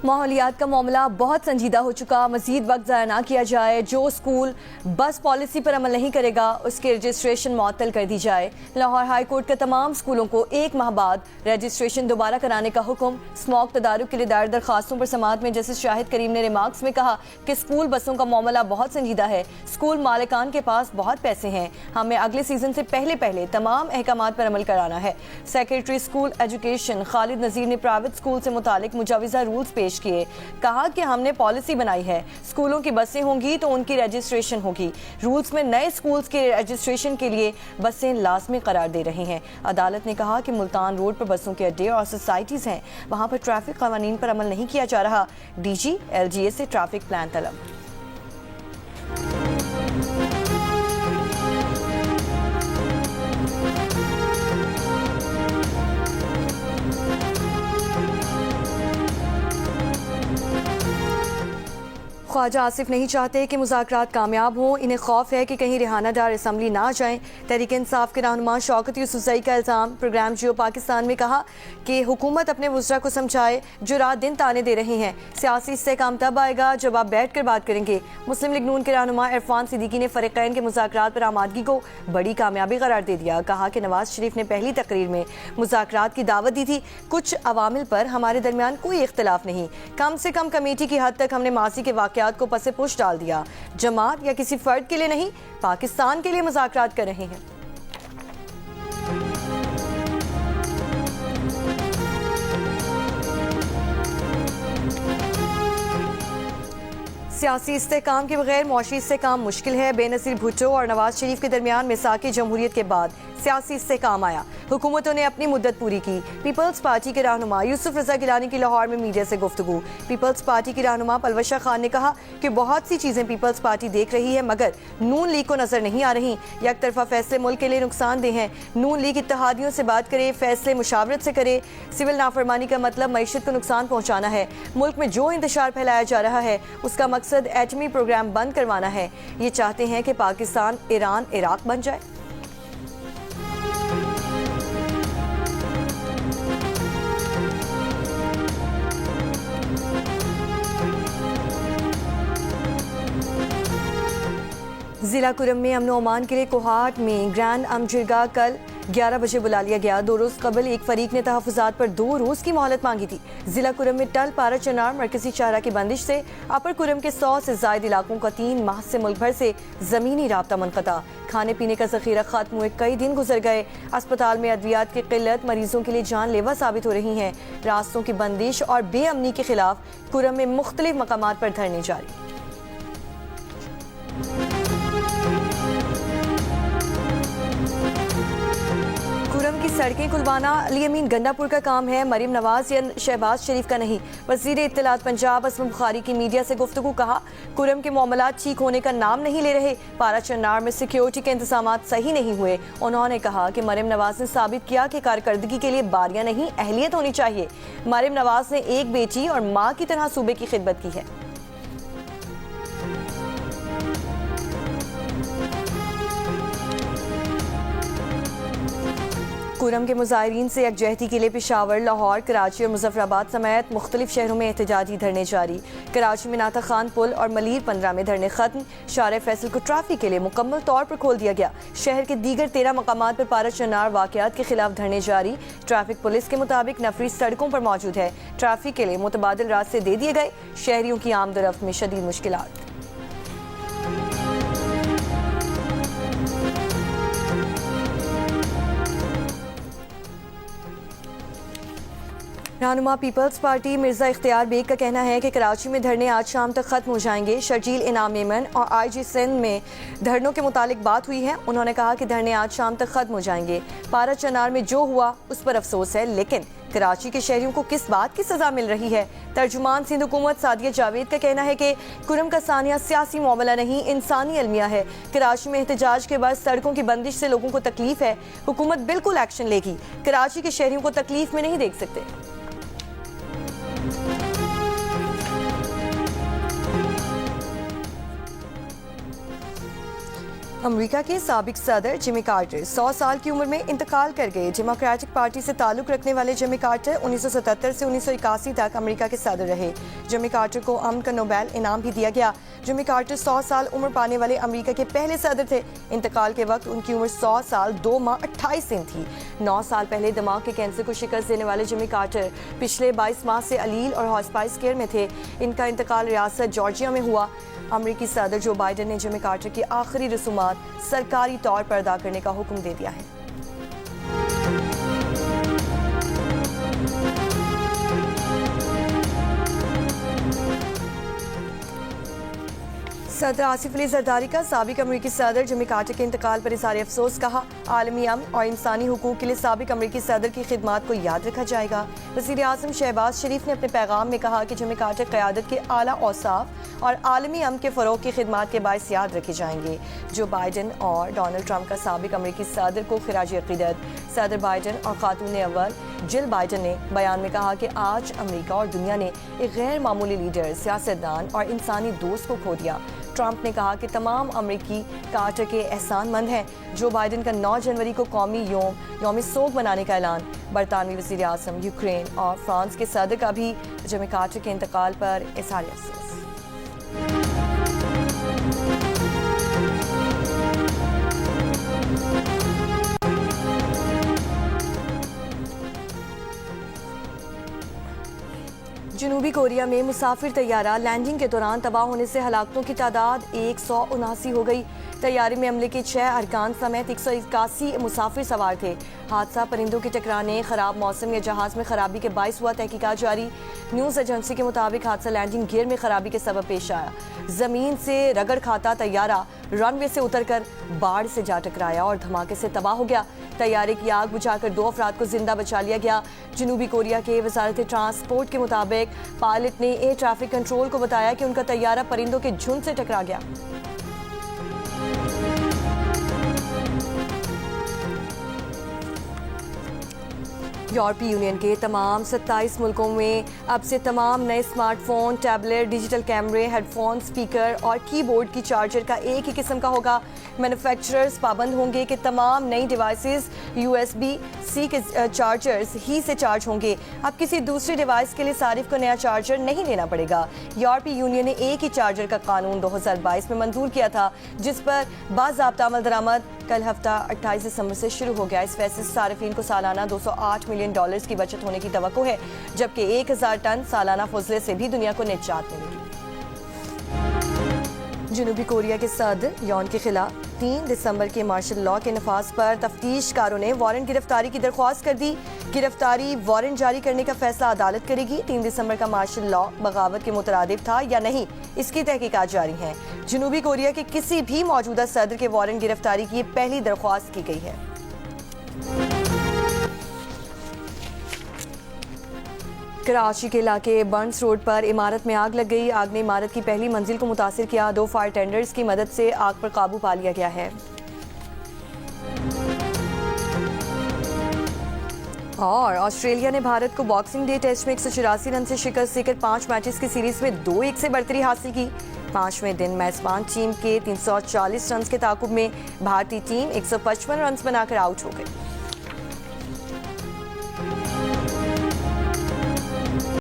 माहौलियात का मामला बहुत संजीदा हो चुका। मजीद वक्त ज़ाया ना किया जाए। जो स्कूल बस पॉलिसी पर अमल नहीं करेगा उसकी रजिस्ट्रेशन मुअत्तल कर दी जाए। लाहौर हाई कोर्ट का तमाम स्कूलों को 1 माह बाद रजिस्ट्रेशन दोबारा कराने का हुक्म। स्मॉक तदारुक के लिए दायर दरखास्तों पर समाअत में जस्टिस शाहिद करीम ने रिमार्क्स में कहा कि स्कूल बसों का मामला बहुत संजीदा है। स्कूल मालिकान के पास बहुत पैसे हैं। हमें अगले सीजन से पहले तमाम अहकामात पर अमल कराना है। सेक्रेटरी स्कूल एजुकेशन खालिद नज़ीर ने प्राइवेट स्कूल से मुतालिक मुजाविजा रूल्स पेश किए। कहा कि हमने पॉलिसी बनाई है, स्कूलों की बसें होंगी तो उनकी रजिस्ट्रेशन होगी। रूल्स में नए स्कूल्स के रजिस्ट्रेशन के लिए बसें लाजमी करार दे रहे हैं। अदालत ने कहा कि मुल्तान रोड पर बसों के अड्डे और सोसाइटीज़ हैं, वहाँ पर ट्रैफिक कवानीन पर अमल नहीं किया जा रहा। DG LGA से ट्रैफिक प्लान तलब। ख्वाजा आसिफ नहीं चाहते कि मुज़ाकरात कामयाब हों। इन्हें खौफ है कि कहीं रिहाना दार असम्बली ना जाएं। तहरीक इंसाफ के रहनुमा शौकत यूसुफ़ज़ई का इल्ज़ाम। प्रोग्राम जियो पाकिस्तान में कहा कि हुकूमत अपने वज़रा को समझाए जो रात दिन ताने दे रहे हैं। सियासी इस्तेहकाम तब आएगा जब आप बैठ कर बात करेंगे। मुस्लिम लीग नून के रहनुमा इरफान सिद्दीकी ने फ़रीक़ैन के मुज़ाकरात पर आमादगी को बड़ी कामयाबी करार दे दिया। कहा कि नवाज शरीफ ने पहली तकरीर में मुज़ाकरात की दावत दी थी। कुछ अवामिल पर हमारे दरमियान कोई इख्तिलाफ नहीं, कम से कम कमेटी की हद तक हमने माजी के वाक़यात को पसे पुश डाल दिया। जमात या किसी फर्द के लिए नहीं, पाकिस्तान के लिए मुज़ाकरात कर रहे हैं। सियासी इस्तेहकाम के बगैर मुआशी इस्तेहकाम मुश्किल है। बेनज़ीर भुट्टो और नवाज शरीफ के दरमियान मिसाक़ जमहूरियत के बाद सियासी इस्तेहकाम आया। हुकूमतों ने अपनी मुद्दत पूरी की। पीपल्स पार्टी के रहनुमा यूसुफ रज़ा गिलानी की लाहौर में मीडिया से गुफ्तगू। पीपल्स पार्टी की रहनुमा पलवशा खान ने कहा कि बहुत सी चीज़ें पीपल्स पार्टी देख रही है मगर नून लीग को नज़र नहीं आ रही। एक तरफा फैसले मुल्क के लिए नुकसानदेह हैं। नून लीग इत्तेहादियों से बात करे, फैसले मुशावरत से करे। सिविल नाफरमानी का मतलब मईशत को नुकसान पहुँचाना है। मुल्क में जो इंतशार फैलाया जा रहा है उसका मकसद एटमी प्रोग्राम बंद करवाना है। ये चाहते हैं कि पाकिस्तान ईरान इराक बन जाए। जिला कुरम में अमन ओमान के लिए कोहाट में ग्रैंड अमजिरगा कल 11 बजे बुला लिया गया। 2 रोज़ कबल एक फरीक ने तहफ़्फ़ुज़ात पर 2 रोज़ की मोहलत मांगी थी। जिला कुरम में टल पारा चनार मरकजी चारा की बंदिश से अपर कुरम के 100 से ज़ायद इलाकों का 3 माह से मुल्क भर से ज़मीनी राब्ता मुनक़ता। खाने पीने का ज़ख़ीरा ख़त्म हुए कई दिन गुजर गए। अस्पताल में अद्वियात की क़िल्लत मरीज़ों के लिए जानलेवा साबित हो रही हैं। रास्तों की बंदिश और बेअमनी के खिलाफ कुरम में मुख्तलिफ मकामात पर धरने जारी। कुरम की सड़कें खुलवाना अली अमीन गंडापुर का काम है, मरीम नवाज या शहबाज शरीफ का नहीं। वज़ीर इत्तलात पंजाब असम बुखारी की मीडिया से गुफ्तगू। कहा कुरम के मामलात ठीक होने का नाम नहीं ले रहे। पारा चन्नार में सिक्योरिटी के इंतजामात सही नहीं हुए। उन्होंने कहा कि मरीम नवाज ने साबित किया कि कारकर्दगी के लिए बारियां नहीं अहलियत होनी चाहिए। मरीम नवाज ने एक बेटी और माँ की तरह सूबे की खिदमत की है। कुरम के मुजाहिरीन से यकजहती के लिए पेशावर, लाहौर, कराची और मुजफ्फराबाद समेत मुख्तलिफ शहरों में एहतजाजी धरने जारी। कराची में नाता खान पुल और मलीर 15 में धरने खत्म। शारे फैसल को ट्रैफिक के लिए मुकम्मल तौर पर खोल दिया गया। शहर के दीगर 13 मकामात पर पारा चनार वाक़यात के खिलाफ धरने जारी। ट्रैफिक पुलिस के मुताबिक नफरी सड़कों पर मौजूद है। ट्रैफिक के लिए मुतबादिल रास्ते दे दिए गए। शहरियों की आमदरफ्त में शदीद मुश्किलात। रहनुमा पीपल्स पार्टी मिर्ज़ा इख्तियार बेग का कहना है कि कराची में धरने आज शाम तक खत्म हो जाएंगे। शर्जील इनाम मेमन और IG सिंध में धरनों के मुतालिक बात हुई है। उन्होंने कहा कि धरने आज शाम तक खत्म हो जाएंगे। पारा चनार में जो हुआ उस पर अफसोस है, लेकिन कराची के शहरियों को किस बात की सज़ा मिल रही है। तर्जुमान सिंध हुकूमत सादिया जावेद का कहना है कि कुरम का सानिया सियासी मामला नहीं, इंसानी अलमिया है। कराची में एहतजाज के बाद सड़कों की बंदिश से लोगों को तकलीफ है। हुकूमत बिल्कुल एक्शन लेगी। कराची के शहरियों को तकलीफ में नहीं देख सकते। अमेरिका के साबिक सदर जिमी कार्टर 100 साल की उम्र में इंतकाल कर गए। डेमोक्रेटिक पार्टी से ताल्लुक रखने वाले जिमी कार्टर 1977 से 1981 तक अमेरिका के सदर रहे। जिमी कार्टर को अमन का नोबेल इनाम भी दिया गया। जिमी कार्टर 100 साल उम्र पाने वाले अमेरिका के पहले सदर थे। इंतकाल के वक्त उनकी उम्र 100 साल 2 माह 28 दिन थी। 9 साल पहले दिमाग के कैंसर को शिकस्त देने वाले जिमी कार्टर पिछले 22 माह से अलील और हॉस्पिस केयर में थे। इनका इंतकाल रियासत जॉर्जिया में हुआ। अमेरिकी सदर जो बाइडेन ने जिमी कार्टर की आखिरी रसूमात सरकारी तौर पर अदा करने का हुक्म दे दिया है। सदर आसिफ अली जरदारी का साबिक अमरीकी सदर जिमी कार्टर के इंतकाल पर इज़हार अफसोस कहा। आलमी अमन और इंसानी हुकूक के लिए साबिक अमरीकी सदर की खिदमात को याद रखा जाएगा। वज़ीर आज़म शहबाज शरीफ ने अपने पैगाम में कहा कि जिमी कार्टर क़यादत के आला औसाफ और आलमी अमन के फ़रोग़ की खिदमात के बायस याद रखे जाएंगे। जो बाइडेन और डोनाल्ड ट्रंप का साबिक अमरीकी सदर को खिराज अक़ीदत। सदर बाइडेन और खातून अव्वल जिल बाइडेन ने बयान में कहा कि आज अमरीका और दुनिया ने एक गैर मामूली लीडर, सियासतदान और इंसानी दोस्त को खो दिया। ट्रंप ने कहा कि तमाम अमरीकी कार्टर के एहसानमंद हैं। जो बाइडेन का 9 जनवरी को कौमी यौम सोग मनाने का ऐलान। बरतानवी वज़ीर आज़म, यूक्रेन और फ्रांस के सदर का भी जिमी कार्टर के इंतकाल पर इज़हार अफसोस। जनूबी कोरिया में मुसाफिर तैयारा लैंडिंग के दौरान तबाह होने से हलाकतों की तादाद 179 हो गई। तैयारे में अमले के 6 अरकान समेत 181 मुसाफिर सवार थे। हादसा परिंदों के टकराने, खराब मौसम या जहाज़ में खराबी के बायस हुआ। तहकीकात जारी। न्यूज़ एजेंसी के मुताबिक हादसा लैंडिंग गियर में खराबी के सबब पेश आया। ज़मीन से रगड़ खाता तैयारा रनवे से उतरकर बाढ़ से जा टकराया और धमाके से तबाह हो गया। तैयारे की आग बुझाकर 2 अफराद को जिंदा बचा लिया गया। जनूबी कोरिया के वजारत ट्रांसपोर्ट के मुताबिक पायलट ने एयर ट्रैफिक कंट्रोल को बताया कि उनका तैयारा परिंदों के झुंड से टकरा गया। यूरोपीय यूनियन के तमाम 27 मुल्कों में अब से तमाम नए स्मार्टफोन, टैबलेट, डिजिटल कैमरे, हेडफोन, स्पीकर और कीबोर्ड की चार्जर का एक ही किस्म का होगा। मैन्युफैक्चरर्स पाबंद होंगे कि तमाम नई डिवाइसेस USB-C के चार्जर्स ही से चार्ज होंगे। अब किसी दूसरी डिवाइस के लिए सारिफ को नया चार्जर नहीं लेना पड़ेगा। यूरोपीय यूनियन ने एक ही चार्जर का कानून 2022 में मंजूर किया था, जिस पर बाज़ाब्ता अमल दरामद कल हफ्ता 28 दिसंबर से शुरू हो गया। इस फैसले से सार्फिन को सालाना $208 मिलियन की बचत होने की तवक्को है, जबकि 1000 टन सालाना फजले से भी दुनिया को निजात मिलेगी। जनूबी कोरिया के सदर यौन के खिलाफ 3 दिसंबर के मार्शल लॉ के नफाज पर तफ्तीशकारों ने वारंट गिरफ्तारी की दरख्वास्त कर दी। गिरफ्तारी वारंट जारी करने का फैसला अदालत करेगी। 3 दिसंबर का मार्शल लॉ बगावत के मुतरादिफ था या नहीं, इसकी तहकीकात जारी है। जनूबी कोरिया के किसी भी मौजूदा सदर के वारंट गिरफ्तारी की पहली दरख्वास्त की गई है। कराची के इलाके बर्न्स रोड पर इमारत में आग लग गई। आग ने इमारत की पहली मंजिल को मुतासिर किया। 2 फायर टेंडर्स की मदद से आग पर काबू पा लिया गया है। और ऑस्ट्रेलिया ने भारत को बॉक्सिंग डे टेस्ट में 184 रन से शिकस्त देकर 5 मैचेस की सीरीज में 2-1 से बढ़तरी हासिल की। 5वें दिन मेजबान टीम के 340 रन के ताकुब में भारतीय टीम 155 रन बनाकर आउट हो गई।